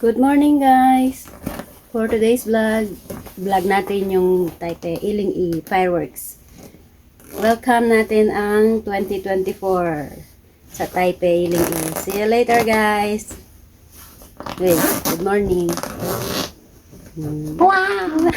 Good morning guys! For today's vlog natin yung Taipei Iling fireworks. Welcome natin ang 2024 sa Taipei Iling. See you later guys! Wait, good morning! Wow!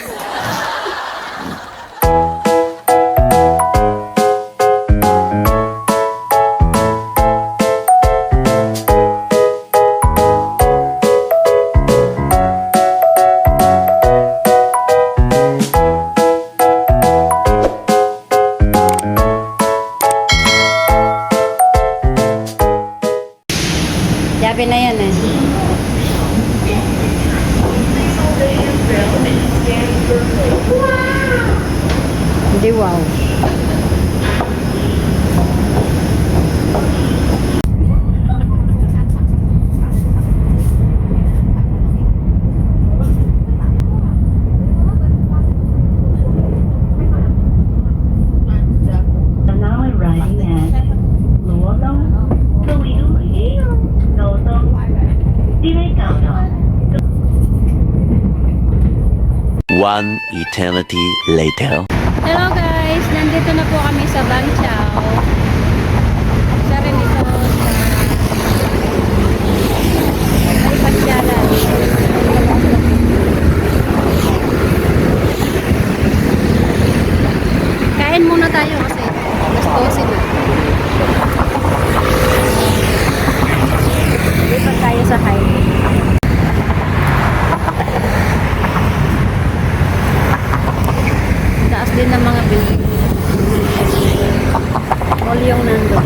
Sabi na yan eh. Hindi wow. One eternity later. Hello guys! Nandito na po kami sa Bangchao. Isa rin ito sa ay pasyalan. Kain muna tayo kasi gusto na. Lipat tayo sa highway. Taas din ng mga building. All yung nandun.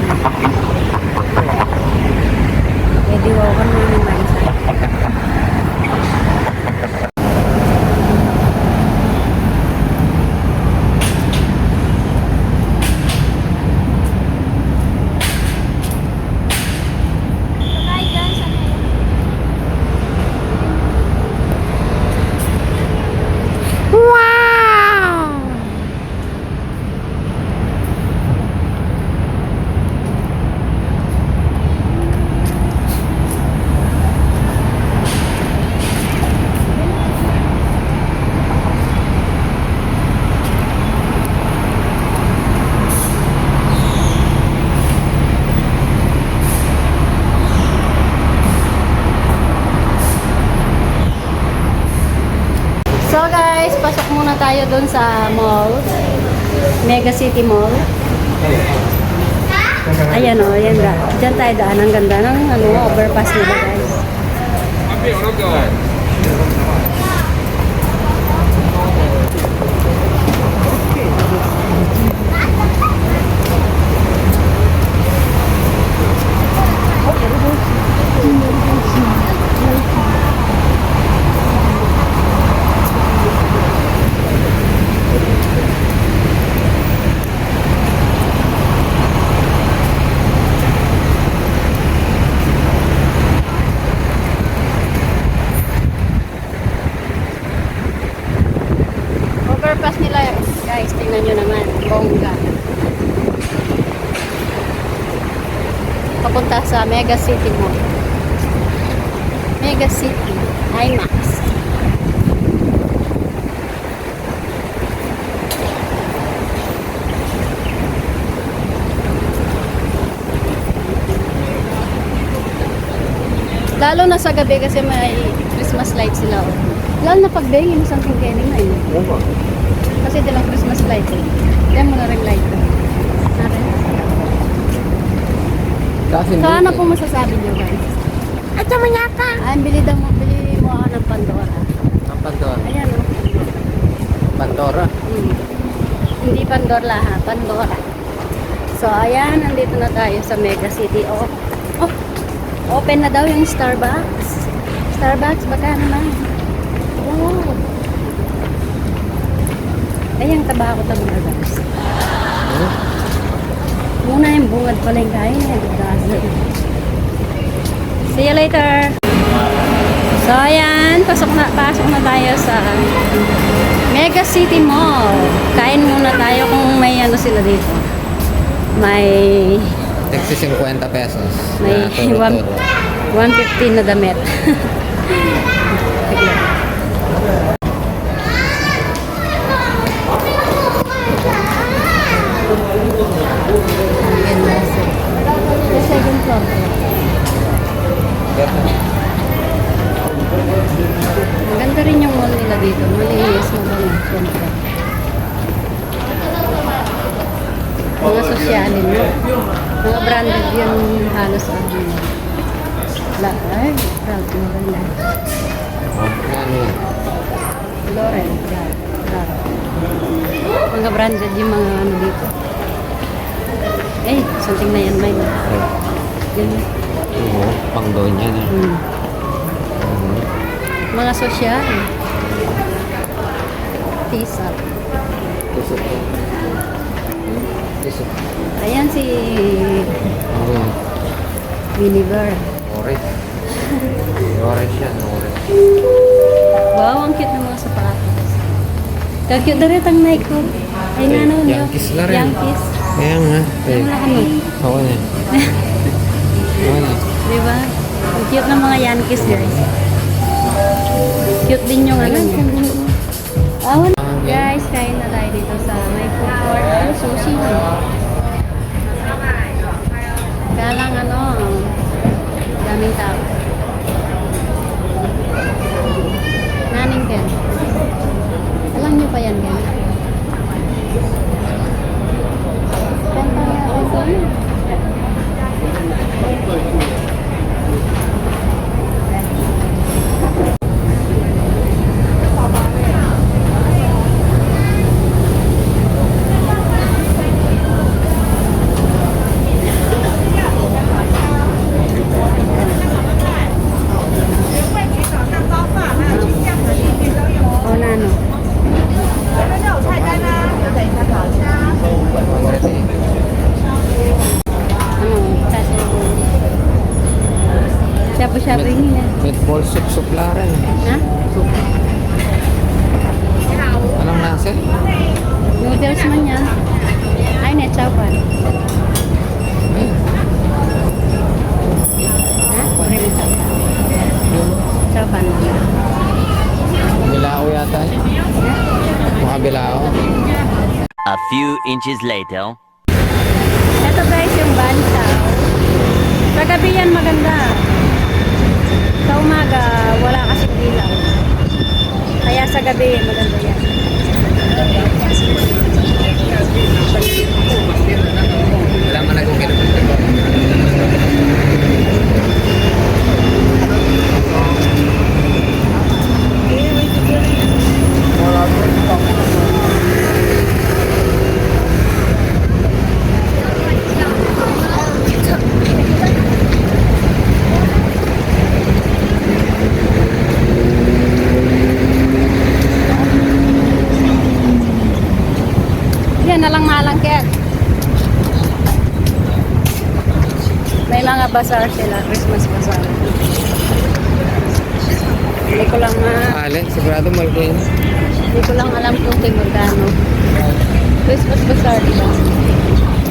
Pwede wow ka naman yung mag-isa. So guys, pasok muna tayo dun sa mall. Mega City Mall. Ayan o, ayan da. Diyan tayo daan. Ang ganda ng overpass nila guys. Overpass nila guys, tingnan nyo naman, bongga. Papunta sa Mega City Mall. Mega City, IMAX. Lalo na sa gabi kasi may Christmas lights sila. Lalo na pag day, yung isang tingkeni na yun. Kasi dalang Christmas light eh. Kaya mo na rin light ko. So ano po masasabi nyo guys? At sa mga ka! Bili mo ako ng Pandora. Ang Pandora? Ayan o. Pandora? Hindi Pandora ha, Pandora. So ayan, nandito na tayo sa Mega City. Open na daw yung Starbucks. Starbucks, baka naman. Wow. Ayan, tabako guys. Muna yung bungad pala yung kain. See you later. So ayan, pasok na tayo sa Mega City Mall. Kain muna tayo kung may ano sila dito. May Taxi 50 pesos. may Na turo-turo. 150 na damit. dito. Malinis, mabango. Siyempre. Mga sosyalin mo. Mga branded yung halos ang ay, proud mo rin na. Ano yan? Loren, proud. Mga branded yung mga ano dito. Eh, something na yan, may. Ganyan. Oo, pang doon yan. Hmm. Mga sosyal. Tisap. Tusok ko. Tusok. Ayan si Ano yan? Minibar. Orange. Orange yan, orange. Wow, ang cute ng mga sapatos. Kag-cute na rin ang Nike ko. Ay, nano niyo. Yankees na rin. Yankees. Kaya nga. Ano na kami? Oo na. Oo na. Diba? Ang cute ng mga Yankees, guys. Cute din yung ano niya. Awan. Guys, kain na tayo dito sa may food court. Ano, sushi. Galang ano, daming tao. Naning Ken. Alam niyo pa yan, Ken? Kanta nga ito. O nano. Ano, kasi shabu-shabu yun na. Meatball soup suplaran. Ha? Anong nasa? Noodles man yan. Ay, net chowpan. Ha? Pwede mo chowpan. Chowpan. Bilao yata. Mukha bilao. A few inches later. Ito guys, yung bansaw. Sa gabi yan maganda. Sa umaga, wala kasing ilaw. Kaya sa gabi, maganda yan. Wala man nagkukilap. Yan na lang malangkit. May mga bazaar sila, Christmas bazaar. Hindi ko lang Ale, sigurado malaki yun. hindi ko lang alam kung magkano. Christmas bazaar, diba?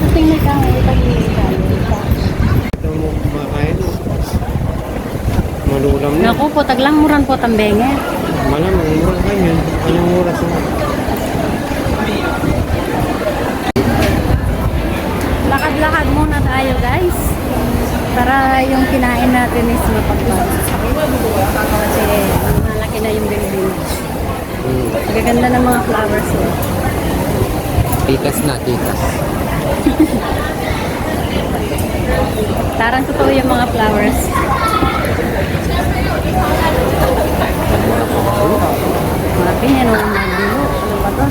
Kasing may kami, pag-iitan. Ito mo kumakain. Malulam na. Naku po, taglang muran po tambenge. Malamang, mura ka yun. Anong oras mo? Lakad-lakad muna tayo guys. Para yung kinain natin is mapagpapos. Kasi malaki na yung building. Magaganda ng mga flowers eh. Tikas na, tikas. Parang totoo yung mga flowers. Malaki yan o magdulo. Ano ba to?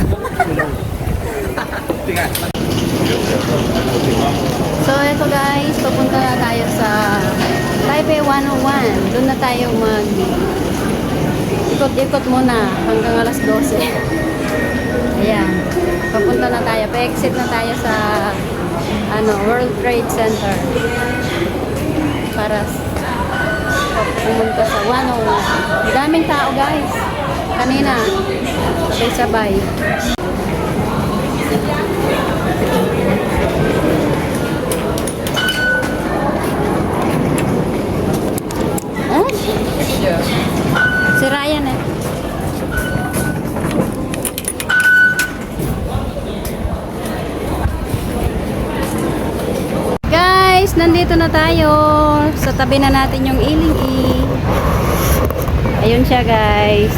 So ito guys, papunta na tayo sa Taipei 101. Doon na tayo mag ikot-ikot muna hanggang alas 12. Ayan. Papunta na tayo. Pa-exit na tayo sa World Trade Center. Para pumunta sa 101. Daming tao guys. Kanina. Sabay-sabay. Si Ryan eh. Guys, nandito na tayo. Sa tabi na natin yung Iling E. Ayun siya guys.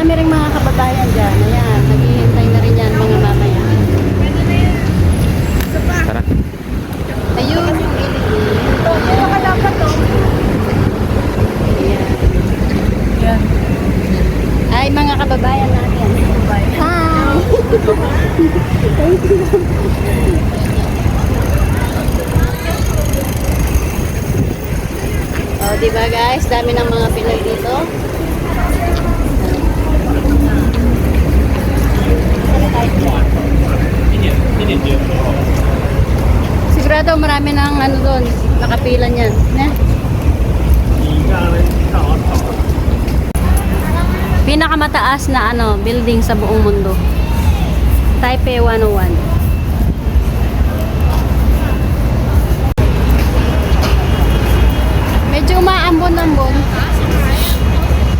Marami ring mga kababayan dyan. Ayan, naghihintay na rin yan mga mamaya. Tara. Ayun, yung Ayan. Ay, mga kababayan natin. Hi! Thank you. Oh, diba guys? Dami ng mga Pinoy dito. Sigurado marami ng ano doon, nakapila niyan. Ne? Pinakamataas na ano, building sa buong mundo. Taipei 101. Medyo umaambon-ambon.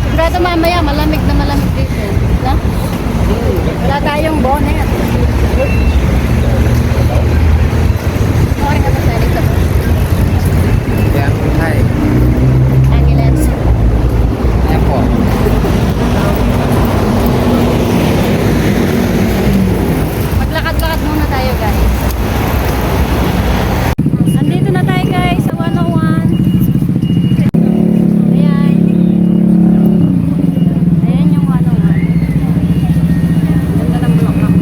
Sigurado mamaya malamig na malamig dito. No? Wala tayong bonnet. Okay nga ba sa dito? Kaya po tayo. Ambulance. Ayan po. Maglakad-lakad muna tayo guys. Andito na tayo guys sa 101. Ayan. Ayan yung 101. Ganda ng bulaklak.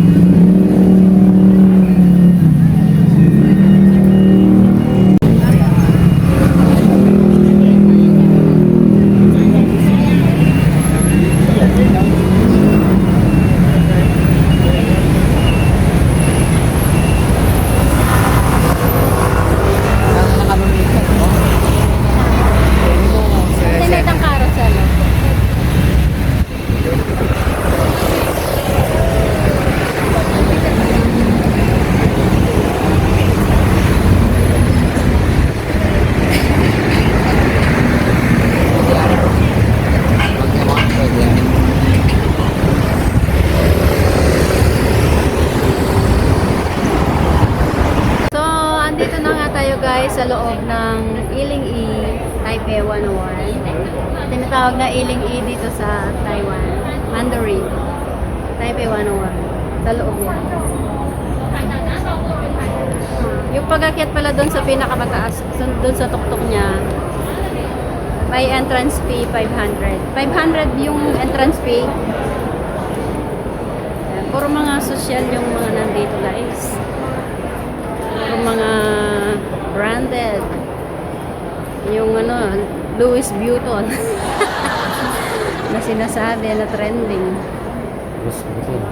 Kasi may tang carousel. Oh. So, andito na nga tayo guys sa loob ng Iling E, Taipei 101. Tinatawag na Iling E dito sa Taiwan, Mandarin. Taipei 101. Sa loob yan. Yung pag-akyat pala doon sa pinakamataas, doon sa tuktok niya, may entrance fee 500. 500 yung entrance fee. Ayan, puro mga social yung mga nandito guys. Yung mga branded, yung ano, Louis Vuitton na sinasabi na trending. Gusto ko ito.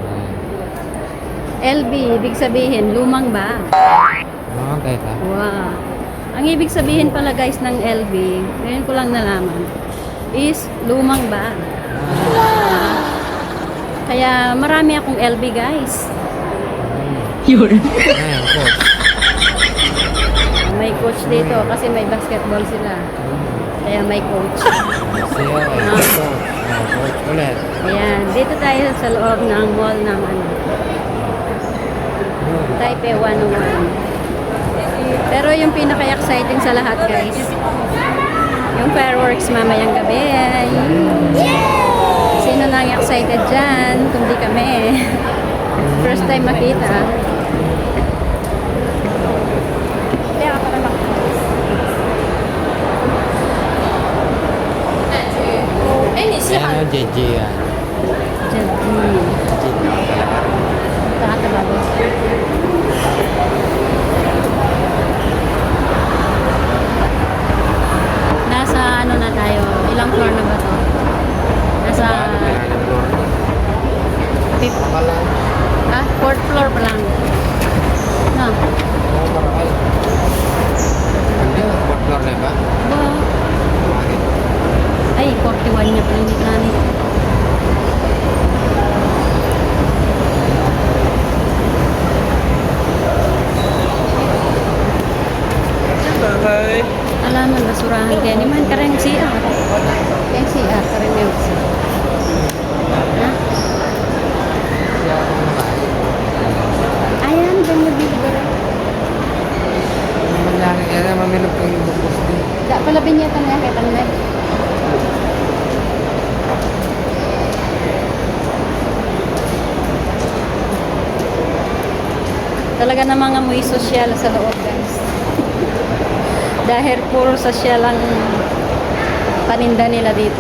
LV, ibig sabihin lumang ba? Okay ka. Wow. Ang ibig sabihin pala guys ng LV, ngayon ko lang nalaman, is lumang ba? Kaya marami akong LV guys. Ayan po. May coach dito kasi may basketball sila. Kaya may coach. Siya. Ito. Coach ulit. Ayan, dito tayo sa loob ng mall ng ano, Taipei 101. Pero yung pinaka-exciting sa lahat guys, yung fireworks mamayang gabi. Sino nang excited dyan? Kundi kami. First time makita. Kaya ka pala Ayan o, JJ yan. Nasa ano na tayo? Ilang floor na ba to? Nasa fifth, fourth floor pa lang. No? Hindi, fourth floor na ba? Ba? Ay, 41 niya pala yung planit. Alaman, basurahan kaya naman karang CR. Kaya CR, karang yung CR. Ha? Ayan, ganyan dito. Mangyari, yan ang mamilog ko yung bukos din. Da pala binyata na yan kay Tanay. Talaga namang amoy sosyal sa loob, guys. Dahil puro sosyal ang paninda nila dito.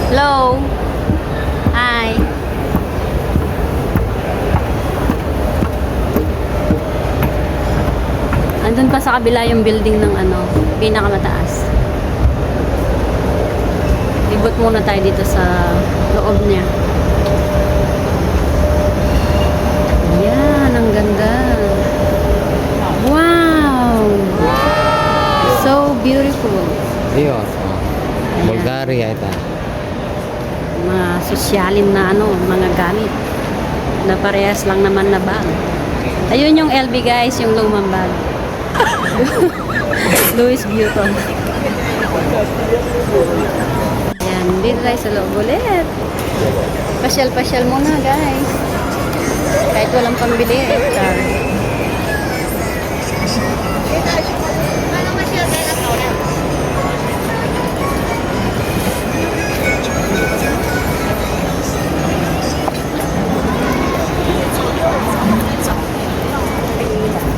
Hello. Hi. Andun pa sa kabila yung building ng pinakamataas. Ibot muna tayo dito sa loob niya. Yan, ang ganda. Wow! So beautiful. Dios. Bulgaria ito. Mga sosyalin na mga gamit. Na parehas lang naman na bag. Ayun yung LB guys, yung lumang bag. Louis Vuitton. Ayan, dito tayo sa loob ulit. Pasyal-pasyal muna guys. Kahit walang pambili, char.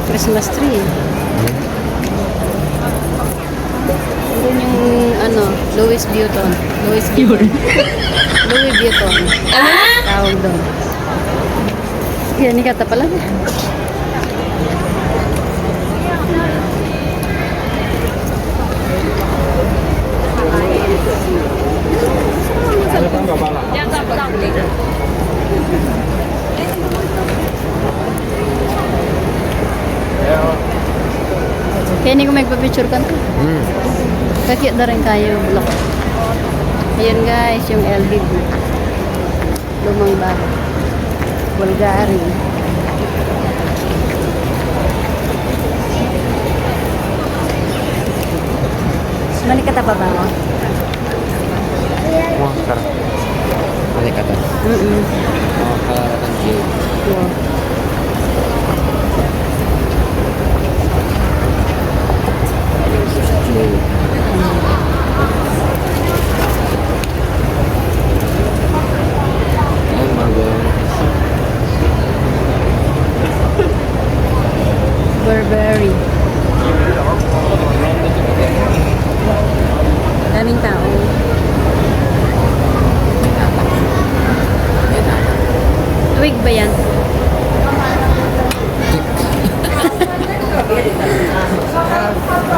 Christmas tree. Doon yung Louis Vuitton. Louis Vuitton. Louis Vuitton. Tawag doon. Yan, ni kata pala. Kaya hindi ko magpa-picture ka. Kakit na rin kayo yung vlog. Ayan guys, yung LB book. Lumang bag. Bulgari. Manikata pa ba mo? Wah, sekarang. Balik kata. Oh, kelihatan sih. Wow. Burberry. Daming tao. Tuwig ba yan?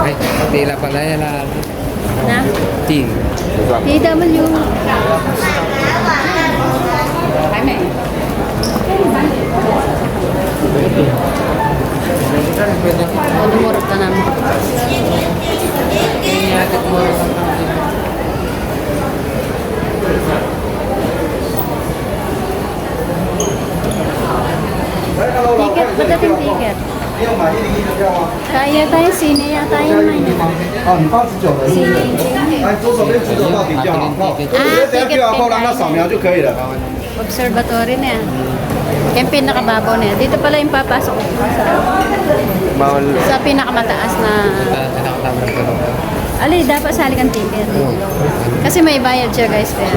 Ay, tila pala yan na. Na? Ting. TW. Lumurot ka namin. Ticket, pagdating ticket. Kaya tayo, sine yata yun na yun. 哦，你89的是不是？来，左手边举手到底比较好，直接这 QR code 让它扫描就可以了。 Observatory na yan. Yung pinakababaw na yan. Dito pala yung papasok ko Bawal. sa pinakamataas na... Tinakatabang ka lang. Ali, dapat sali kang ticket. Kasi may bayad siya guys. Kaya.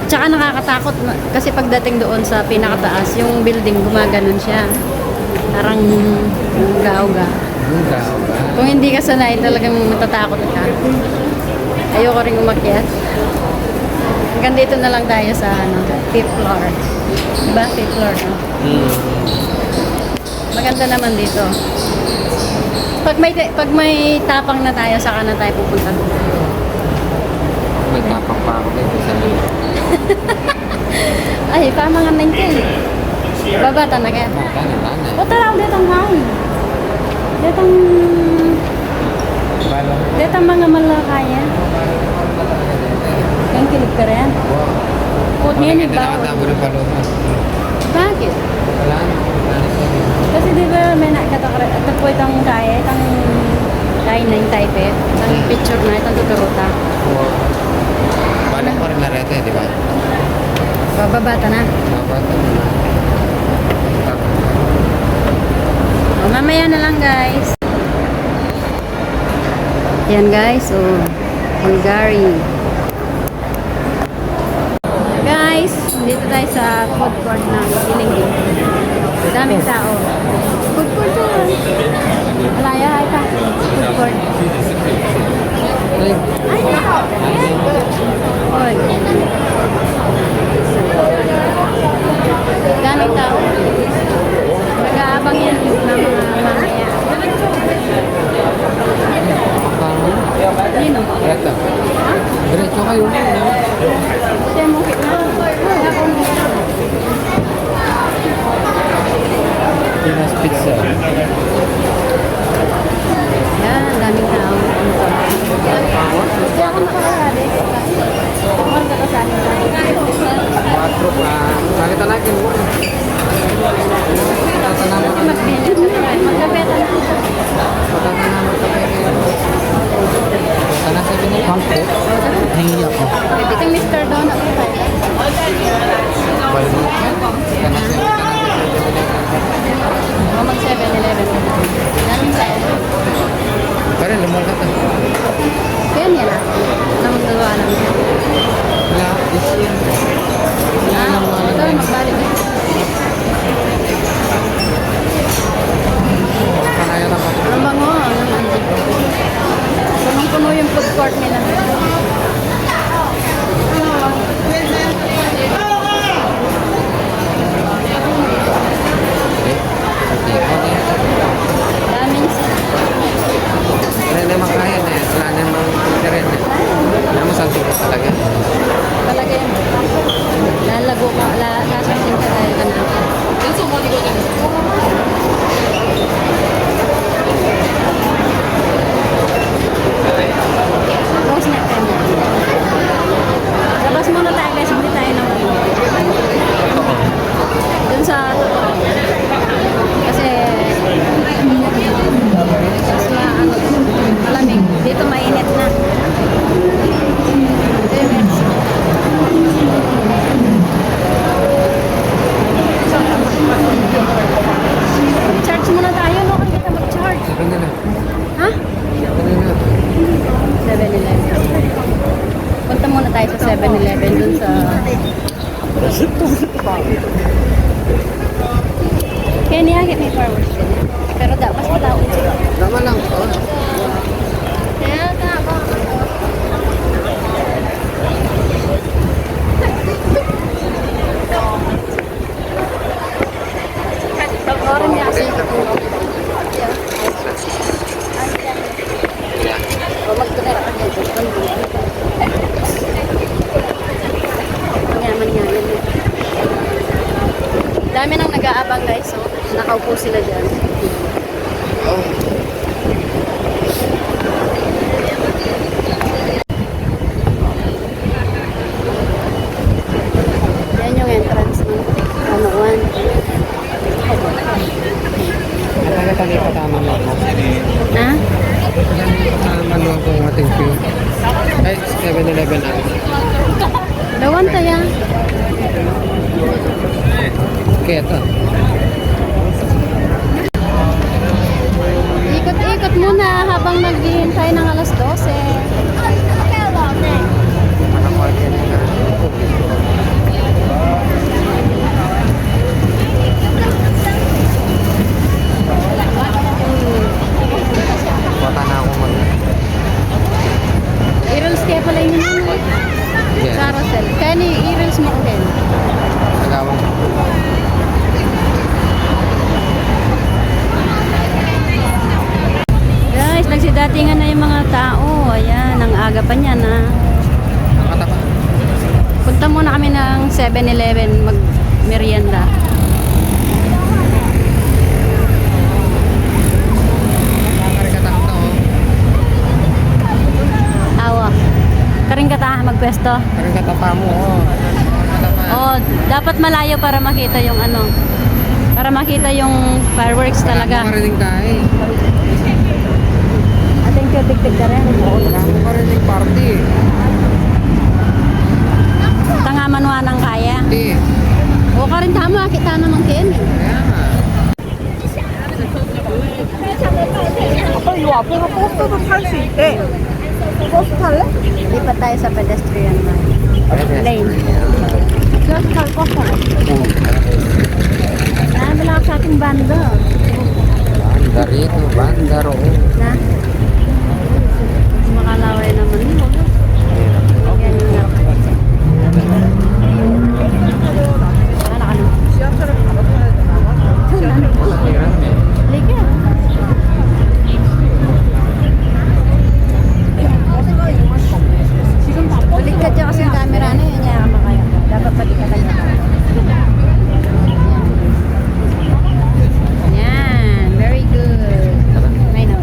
Tsaka nakakatakot kasi pagdating doon sa pinakataas, yung building gumaganon siya. Parang gauga. Kung hindi ka sanay, talagang matatakot ka. Ayoko rin umakyat. Hanggang dito na lang tayo sa 5th floor. Diba? 5th floor, no? Maganda naman dito. Pag may tapang na tayo, saka na tayo pupunta. May tapang pa ako dito sa Ay, pamangan na yun. Babata na kaya. Tana. O tara, ulit ang hain. Ulit ang mga malakaya. Yang kilig ka rin. Put niya ni ba? Nakatabo rin pa loob. Bakit? Wala. Kasi di ba may nakakatakara at po itong kaya, itong kaya na yung type eh. Itong picture na, itong tuturuta. Balik pa rin na rete, di ba? Bababata na. Mabata na. O, mamaya na lang guys. Yan guys, so Bulgari. guys, dito tayo sa food court ng Ilingi. Daming tao. Food court yun. Malaya ata. Food court. Ay, Oy. Daming tao. Nag-aabang yan ng mga mamaya. Yun o. eto. Diretso kayo. Ito yung mungkit na. Pinas Pizza. Yan, ang daming tao. Kaya ako nakakayari. Kumar ka sa akin. Patro pa. Nakita natin mo. Tatanaman ka. Mas binit. Magkapeta na. Tatanaman ka kayo. Sana sa pinili. Kampo. Hingi ako. Pwede kang Mr. Donut. Balik mo. Sana sa O mag 7-Eleven. Daming tao. Pero lumal ka ta. Kaya niya na. Na magdagawa lang. Wala. This year. Ito, magbalik na. Kanaya na pa. Ang bango. Punong-puno yung food court nila. Daming Wala namang kaya na yan. Wala namang kaya na. Wala mo saan tingin talaga. talaga yun. Lalago ka, lasasing ka dahil ka na. Rose na ka niya. Labas muna tayo guys, hindi tayo nang dun sa totoo. Kasi mas malamig. Dito mainit na. Charge muna tayo, no? Hindi ka mag-charge. Sabi na lang. Ha? Sabi na lang. 7-Eleven. Punta muna tayo sa 7-Eleven dun sa... Kaya niyagit may fireworks din. Pero dapat wala ako. Tama lang. Oh. Kaya tama. Pag-oran niya kasi o magtutera ka dito. Manyaman-yaman. Dami nang nag-aabang guys. So, nakaupo sila dyan. Yan yung entrance ng Anoan. Nagkakatagi pa tama mo ako. Ha? Tama mo ako ating view. Ay, 7-Eleven ako. Dawan tayo. Kaya ito. Ikot-ikot muna habang naghihintay ng alas 12. Ano ko yan na? Bata na ako mag... I-reels kaya pala yun yun. Yeah. Carousel. Kaya ni i-reels mo ko din. Nagawang. Guys, nagsidatingan na yung mga tao. Ayan, ang aga pa niyan ha. Nakatapa. Punta muna kami ng 7-Eleven mag-merienda. Nakakarigatang to. Awa. Karing kata magpwesto. Karikatapa mo. Nakatapa. Oh, dapat malayo para makita yung ano. Para makita yung fireworks talaga. Marinig tayo. Ating tig-tig ka rin. Wala mo marinig party. Tanga manwa ng kaya. Hindi. O ka rin tama, kita naman kayo. Kaya nga. Lipat tayo sa pedestrian Pwede. lane. Nabila ako sa ating banda. Banda rito, banda roon. Na? Makalaway naman yun. Yan yung dapat. Anak ano? Liga. Baliktad siya kasi yung camera na yun. Kaya makaya. Dapat balikatan niya. Yan. Very good. I know.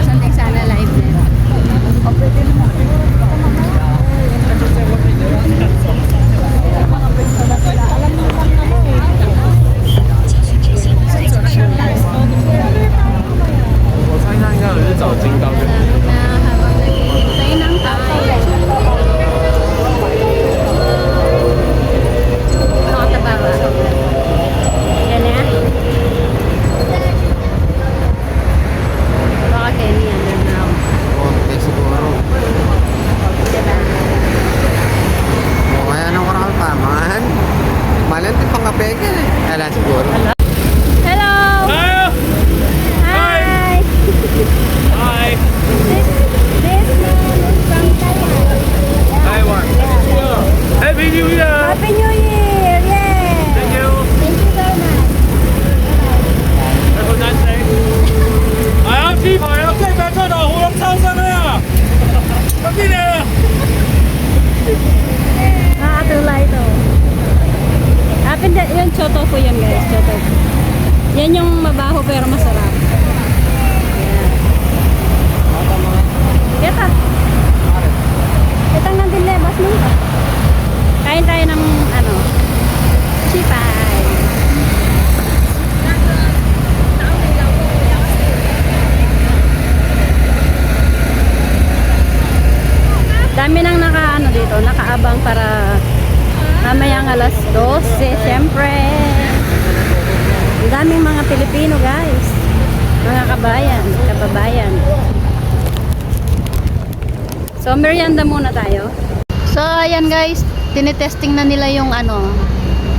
Something sana live na. Habang naghihintay ng tao. Ano kataba ba? Yan na? Baka Kenny underground. Konti siguro. Diba? O kaya nang oral pa, man. Malanti pang kapegen eh. Kala siguro. Hello! Hi! Hi. This man is from Thailand. Taiwan. Happy New Year. Happy New Year! Yeah! Thank you. Thank you very much. Have a nice day. 係啊，豬排啊，雞腳出到好粒抽身啊！咁啲嘢啊！ Nakakatulay ito. Yung choto po yan guys. Choto. Yan yung mabaho pero masarap. Yan. Kita. Kitang nandun lebas mo. Kain tayo ng ano. Chipay. Dami nang nakaano dito, nakaabang para mamayang alas 12, syempre. Ang daming mga Pilipino guys. Mga kababayan. So, merienda muna tayo. So, ayan guys, tinitesting na nila yung ano,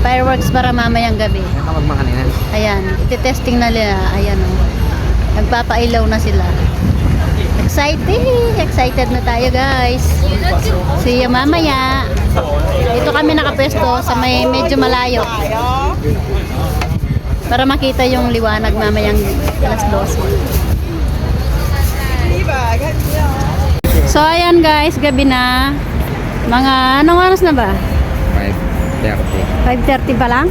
fireworks para mamayang gabi. Kaya ka magmakanin. Ayan, ititesting na nila. Ayan o. Nagpapailaw na sila. Excited na tayo guys. See you mamaya. Dito kami nakapwesto sa may medyo malayo. Para makita yung liwanag mamayang alas 12. So ayan guys, gabi na. Mga anong oras na ba? 5:30. 5:30 pa lang?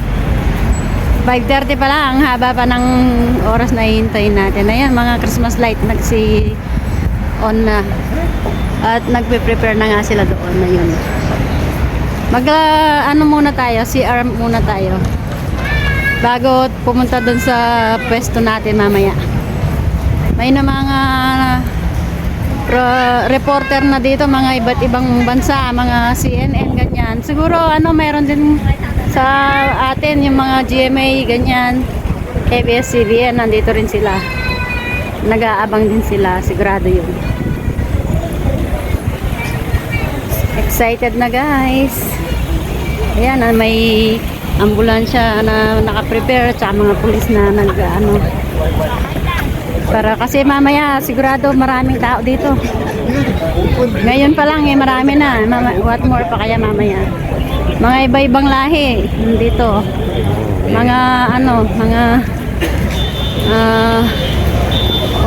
5:30 pa lang, haba pa ng oras na hihintayin natin. Ayan, mga Christmas light on na. At nagpe-prepare na nga sila doon na yun. Ano muna tayo, CR muna tayo. Bago pumunta doon sa pwesto natin mamaya. May na mga reporter na dito, mga iba't ibang bansa, mga CNN, ganyan. Siguro mayroon din sa atin yung mga GMA, ganyan. ABS-CBN, nandito rin sila. Nag-aabang din sila, sigurado yun. Excited na guys. Ayan, may ambulansya na naka-prepare, tsaka mga pulis na para kasi mamaya sigurado maraming tao dito. Ngayon pa lang marami na. What more pa kaya mamaya? Mga iba-ibang lahi dito. Mga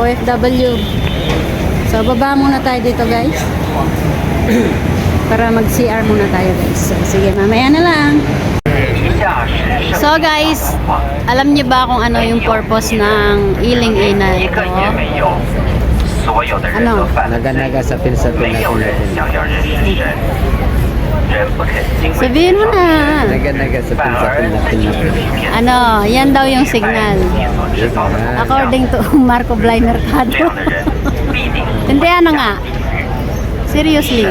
OFW. So baba muna tayo dito guys. Para mag-CR muna tayo guys. So, sige, mamaya na lang. So guys, alam niyo ba kung ano yung purpose ng Iling Ina ito? Ano? Naga-naga sa pinsatin natin. Sabihin mo na. Naga-naga sa pinsatin natin. Ano, yan daw yung signal. According to Marco Blay Mercado. Hindi ano nga? Seriously.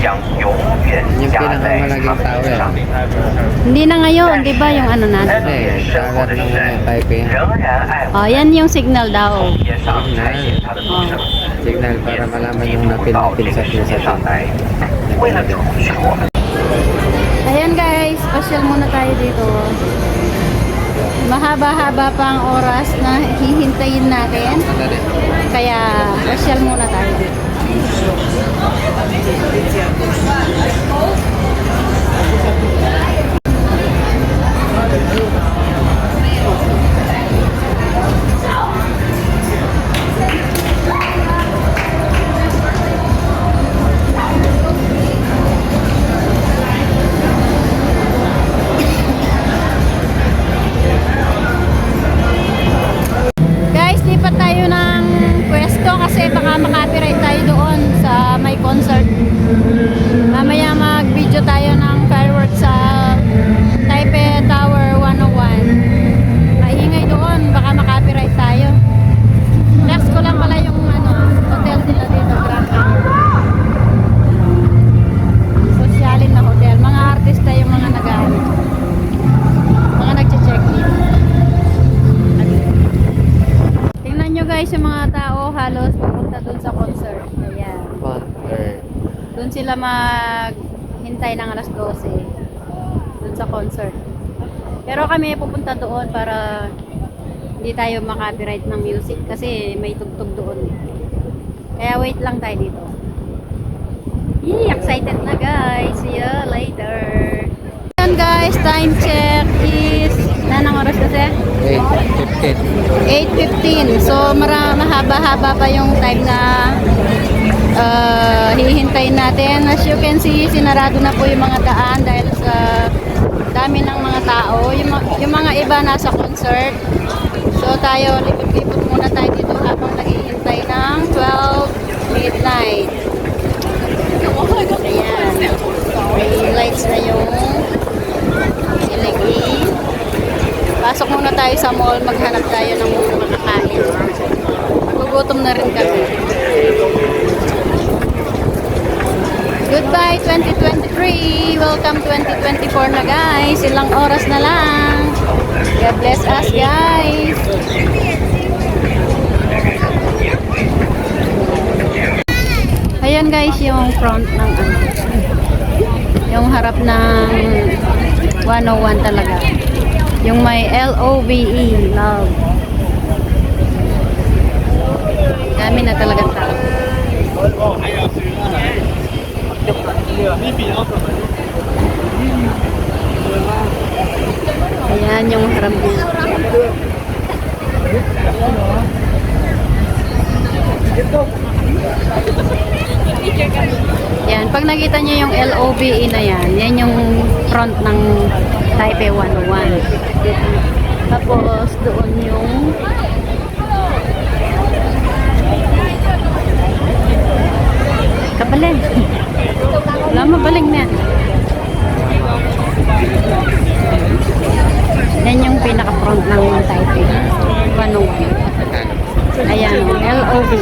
Yung pinakamalaging tower. Hindi na ngayon, di ba yung ano natin? Hindi, tower ng Taipei. Oh, yan yung signal daw. Signal. Oh. Signal para malaman yung napil-napil sa pinsatin. Ayan guys, pasyal muna tayo dito. Mahaba-haba pang oras na hihintayin natin. Kaya pasyal muna tayo dito. Guys, lipat tayo ng pwesto kasi baka makapiright tayo doon sa may concert. Mamaya mag-video tayo ng fireworks sa Taipei Tower 101. Maingay doon, baka makapiright tayo. Next ko lang pala yung hotel nila dito, Grand Hotel. Sosyalin na hotel. Mga artista yung mga mga nagche-check-in. Tingnan nyo guys, yung mga tao halos pupunta dun sa concert. Ayan. Dun sila maghintay ng alas 12. Dun sa concert. Pero kami pupunta doon para hindi tayo makapiright ng music kasi may tugtog doon. Kaya wait lang tayo dito. Yee, excited na guys. See you later. Ayan guys, time check is anong oras kasi? 8:15. So mahaba-haba pa yung time na hihintayin natin. As you can see, sinarado na po yung mga daan dahil sa dami ng mga tao. Yung mga iba nasa concert. So tayo, lipot-lipot muna tayo dito habang naghihintay ng 12 midnight. Ayan. May lights na yung LED. Pasok muna tayo sa mall, maghanap tayo ng makakain. Nagugutom na rin kami. Goodbye 2023! Welcome 2024 na guys! Ilang oras na lang! God bless us guys! Ayan guys yung front ng yung harap ng 101 talaga. Yung may LOVE, love. Dami na talagang tao. Ayan yung harap dito. Yan, pag nakita nyo yung LOVE na yan, yan yung front ng Taipei 101. Tapos doon yung kabaling. Wala mabaling na yan. Yan yung pinaka-front ng Taipei 101. Ayan, LOVE.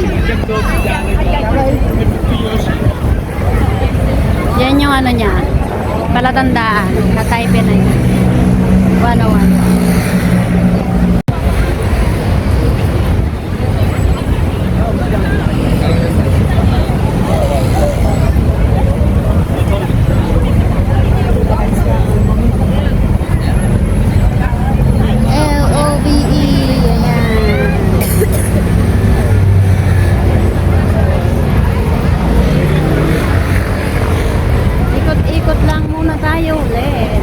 Yan yung ano niya, palatandaan na Taipei na yun. 101. Ikot lang muna tayo ulit.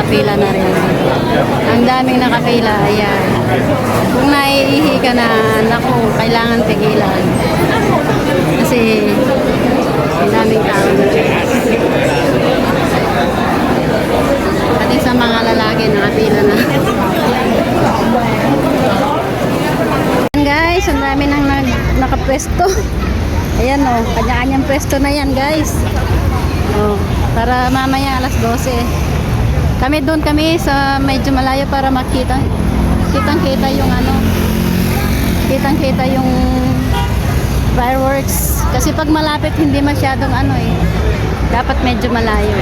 nakapila na rin. Ang daming nakapila, ayan. Kung naiihi ka na, naku, kailangan tigilan. Kasi, ang daming tao. Pati sa mga lalaki, nakapila na. Ayan guys, ang dami nang nakapwesto. Ayan o, kanya-kanyang pwesto na yan guys. O, para mamaya alas 12. Kami doon kami sa medyo malayo para makita. Kitang-kita yung ano. Kitang-kita yung fireworks. Kasi pag malapit hindi masyadong ano eh. Dapat medyo malayo.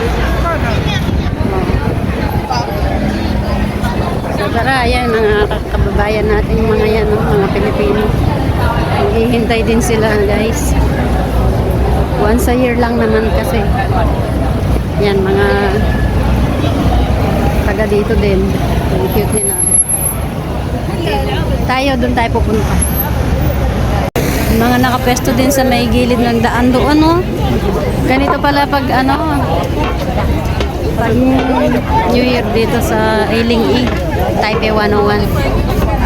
So tara, ayan mga kababayan natin yung mga yan, no? Mga Pilipino. Naghihintay din sila guys. Once a year lang naman kasi. Yan, mga taga dito din. Ang cute nila. Tayo, doon tayo pupunta. Yung mga nakapwesto din sa may gilid ng daan doon, no? Ganito pala pag ano, pag New Year dito sa Ailing E, Taipei 101.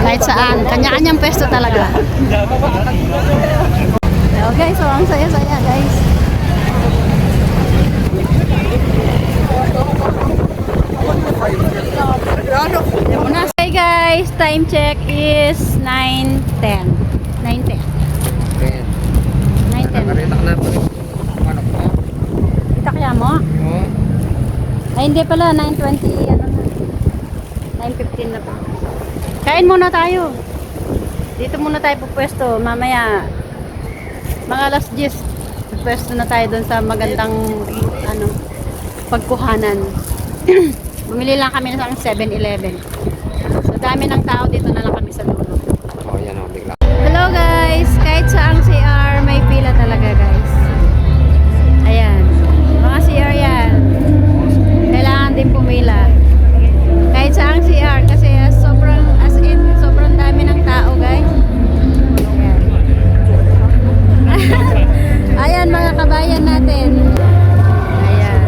Kahit saan, kanya-kanyang pwesto talaga. Okay, so ang saya-saya guys. Okay guys, time check is 9:10. 9:10. Ayan. 9:10. Nakaritak na pa rin. Ano ko? Kita kaya mo? Oo. Ay hindi pala, 9:20 ano na. 9:15 na pa. Kain muna tayo. Dito muna tayo pupwesto. Mamaya mga alas 10 pupwesto na tayo doon sa magandang ano, pagkuhanan. Bumili lang kami ng 7-Eleven. So dami ng tao, dito na lang kami sa dulo. Oh, yan o, bigla. Hello guys! Kahit sa ang CR, may pila talaga guys. Ayan. Mga CR yan. Kailangan din pumila. Kahit sa ang CR kasi sobrang, as in, sobrang dami ng tao guys. Ayan. Ayan mga kabayan natin. Ayan.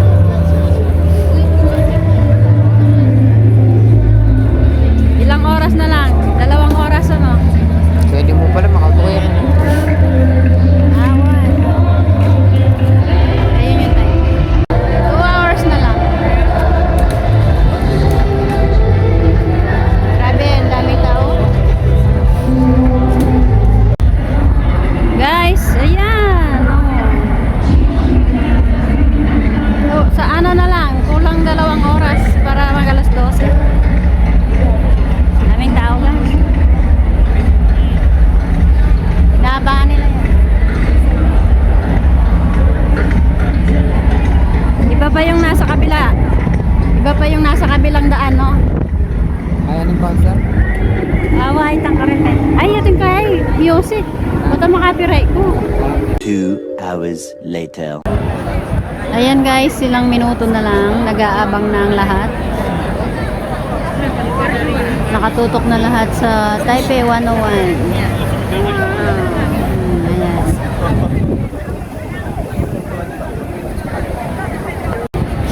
Ilang oras na lang? 2 oras ano? Pwede mo pala makatukoy. Awan. Ayun yung time. 2 hours na lang. Grabe, ang dami tao. Guys, ayan. Oh. So, sa ano na lang, kulang 2 oras para mag-alas 12. Daming tao guys. Inaabangan nila yan. Iba pa yung nasa kabila. Iba pa yung nasa kabilang daan, no? Ay, anong concert? Away, tangkarin na. Ay, ating kay music. Bata makapiright ko. 2 hours later. Ayan guys, silang minuto na lang. Nag-aabang na ang lahat. Nakatutok na lahat sa Taipei 101. Ayan.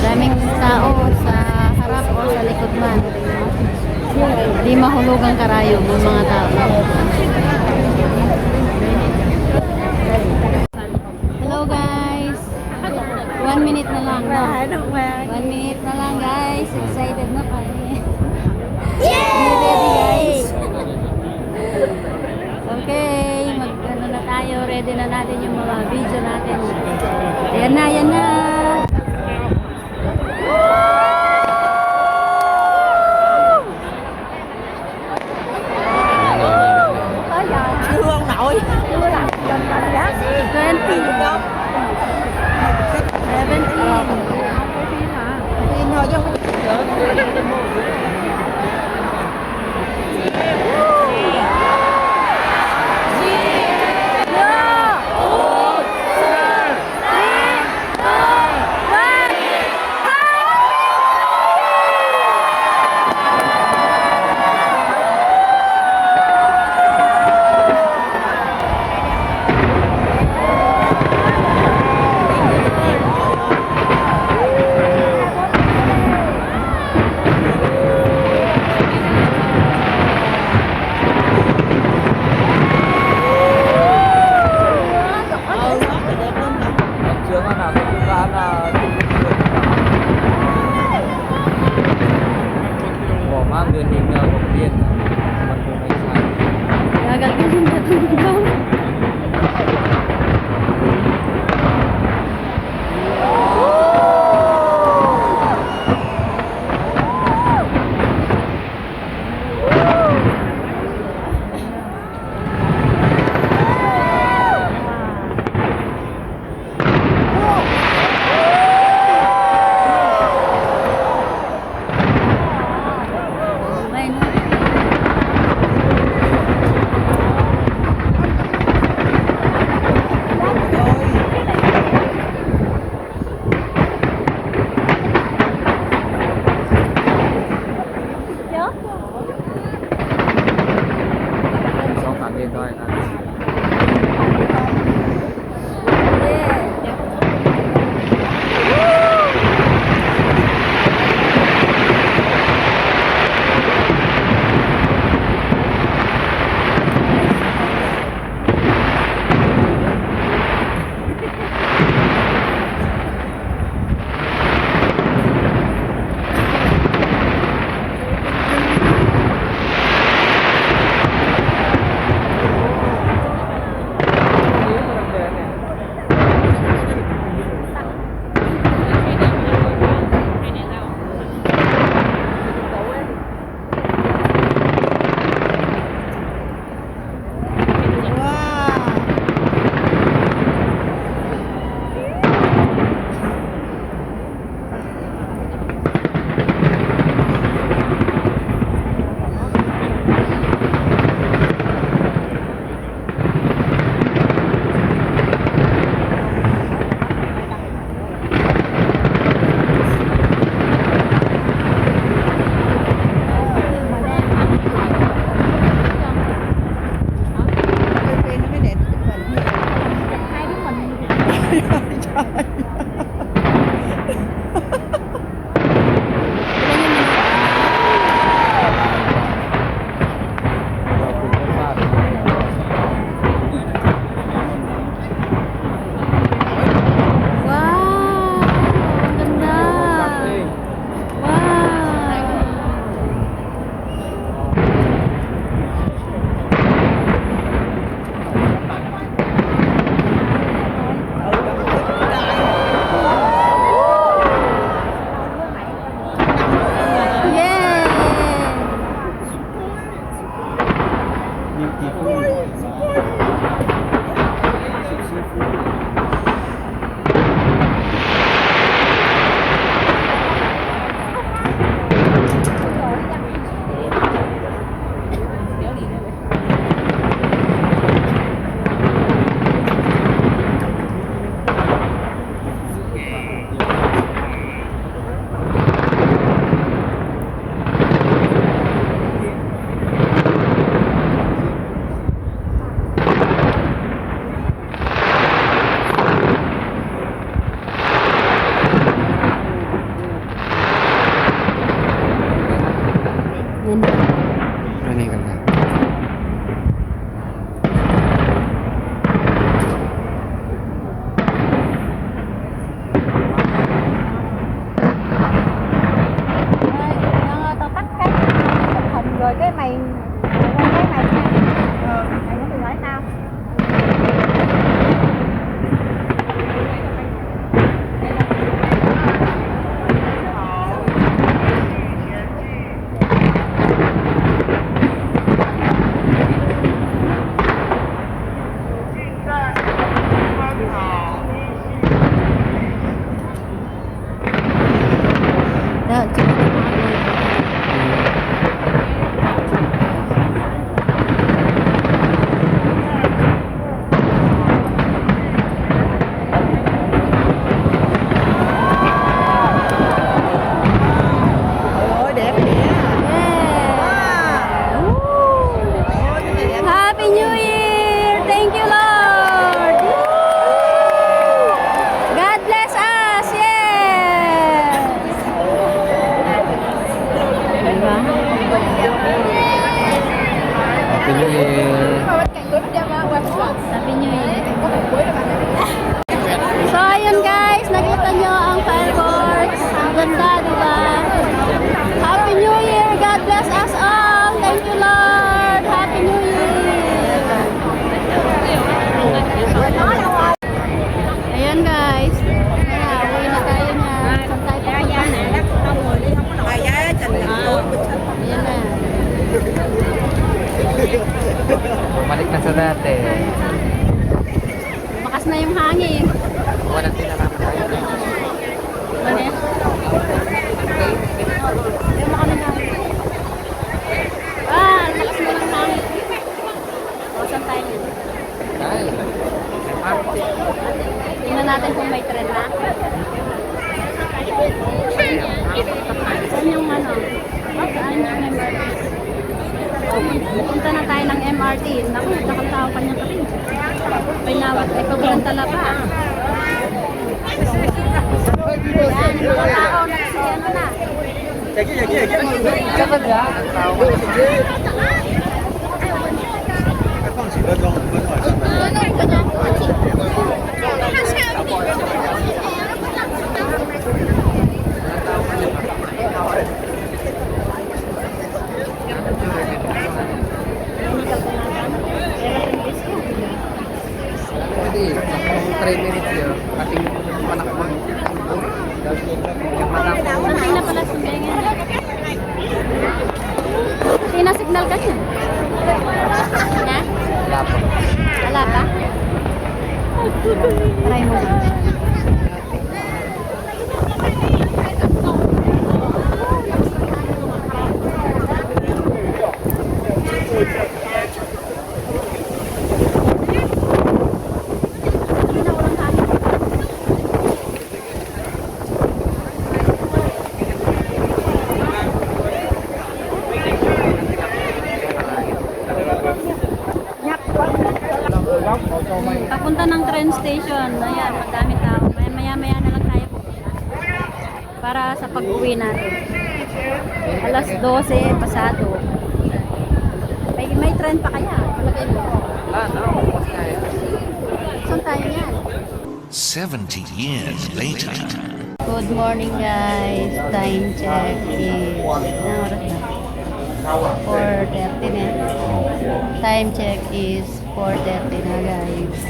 Daming tao sa harap o sa likod man. Di mahulog ang karayom ng mga tao. Hello guys! 1 minute na lang. No? 1 minute na lang guys. Excited na kami. Ready guys? Okay, mag-ano na tayo. Ready na natin yung mga video natin. Ayan na, ayan na. Hương nội. 17. 17. 3 เดือนเองเราเรียนมันคงไม่ใช่ Gagalin na tungkol. Happy New Year. So, ayun guys, nakita nyo ang fireworks. Ang ganda, diba? Happy New Year! God bless us! na. Bumalik na sa dati. Bakas na yung hangin. Walang tinarap tayo. Ano yan? Lakas na ng hangin. O, saan tayo yun? Ay. Tingnan natin kung may tren na. Saan yung ano? Saan yung MRT? Punta na tayo ng MRT. Naku, nakatao pa niyang kapit. Pinawat ay pagbantala pa. Yan, yung mga tao na kasi ano na. Kapag ka? 放几分钟，5分钟还是3分钟？ Hindi, 3 minutes yun. Kating panakbo. Hindi na pala sumbengan. Tinasignal ka niya. Na? Wala po. Wala pa? Try mo. Papunta ng train station. Ayan, madami tao. Maya-maya na lang tayo para sa pag-uwi natin. Alas 12 pasado. May train pa kaya? Palagay mo. Wala na. Bukas na yan. Saan tayo yan? 70 years later. Good morning guys. Time check is... Anong oras na? 4:30 na. Time check is 4:30 na guys.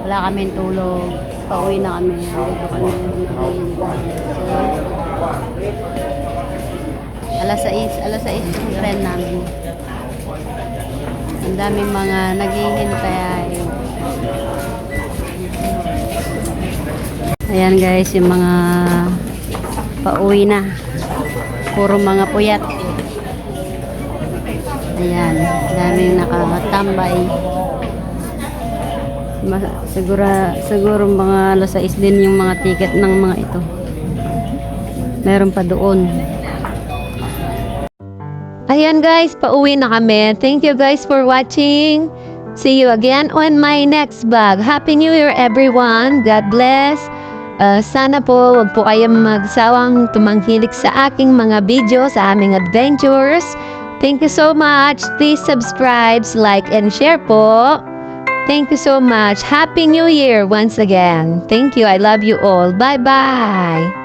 Wala kaming tulog. Pauwi na kami. Dito kami. So, alas 6 yung tren namin. Ang daming mga naghihintay. Ayan guys, yung mga pauwi na. Puro mga puyat. Ayan, daming nakatambay. Siguro mga alas 6 din yung mga ticket ng mga ito. Meron pa doon. Ayan guys, pauwi na kami. Thank you guys for watching. See you again on my next vlog. Happy New Year everyone. God bless. Sana po wag po kayong magsawang tumangkilik sa aking mga video, sa aming adventures. Thank you so much. Please subscribe, like, and share po. Thank you so much. Happy New Year once again. Thank you. I love you all. Bye-bye.